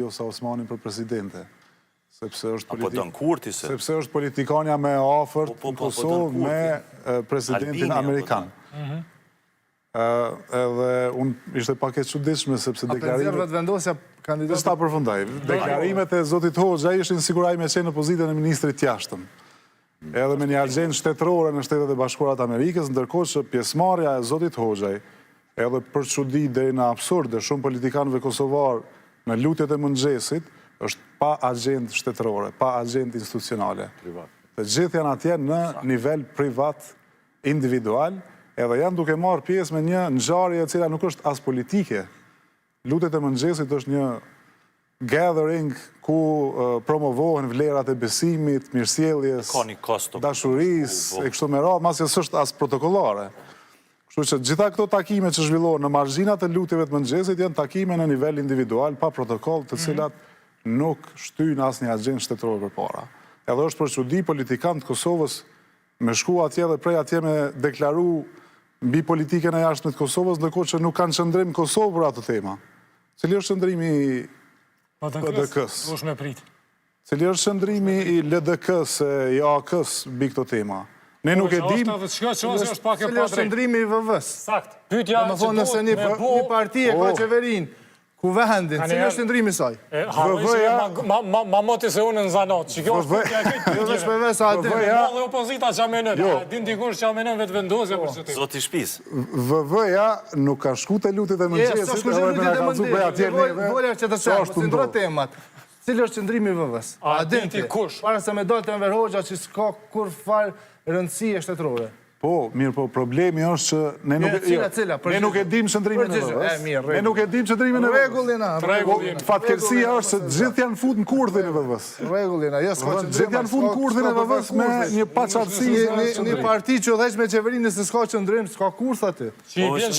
Vjosa Osmanin për presidente. Sepse është politikania me afërt në Kosovë me presidentin Amerikan. Edhe unë ishte pak e çuditshme sepse deklarimet vendosja kandidatë. Ta përfundoj. Deklarimet e zotit Hoxha ishin siguraj me qenë në pozitën e ministrit jashtëm. Edhe me një agjendë shtetërore në Shtetet e Bashkuara të Amerikës, ndërkohë që pjesëmarrja e zotit Hoxhaj, edhe për çudi deri në absurd dhe shumë politikanëve kosovar në lutjet e mëngjesit, është pa agjendë shtetërore, pa agjendë institucionale. Të gjithë janë atje në nivel privat, individual, edhe janë duke marrë pjesë me një ngjarje e cila nuk është as politike. Lutjet e mëngjesit është një gathering ku promovohen vlerat e besimit, mirësjelljes, dashurisë, e kështu me radhë, masë s'është as protokollare. Kështu që gjitha këto takime që zhvillohen në margjinat e lutjeve të mëngjesit janë takime në nivel individual, pa protokoll, të cilat nuk shtyjnë asnjë agjendë shtetërore përpara. Edhe është për çudi politikanët të Kosovës me shku atje dhe prej atje me deklaru mbi politikën e jashtme të Kosovës, ndërkohë që nuk kanë qëndrim Kosovë për atë tema. Cili është qëndrimi i LDK-s? Cili është qëndrimi i LDK-s e i AK-s mbi këto tema? Ne nuk e dim... Cili është qëndrimi i VV-s? Nëse një parti e ka qeverinë, ku vendin, cili është qëndrimi saj? Ma moti se unë në zanot, që kjo është dhe opozita që amenën, din dikush që amenën vetë vendosje për që të. Zoti Shpis. VV-ja nuk ka shku të lutit e mëngjesit, edhe me nga ka zu bëja atje neve. Volja që të shemë, si ndro temat. Cili është qëndrimi i VV-s? A dinti kush? Para se me dojtë të Enver Hoxha që s'ka kur farë rëndësi e shtetërore. Po, mirë, po, problemi është që ne nuk e dim qëndrimin e VV-s. Ne nuk e dim qëndrimin e VV-s. Fatkeqësia është se gjithë janë fut në kurthin e VV-s. Regullina, gjithë janë fut në kurthin e VV-s me një paqartësi. Një parti që dheq me qeverinë se s'ka qëndrim, s'ka kurth aty.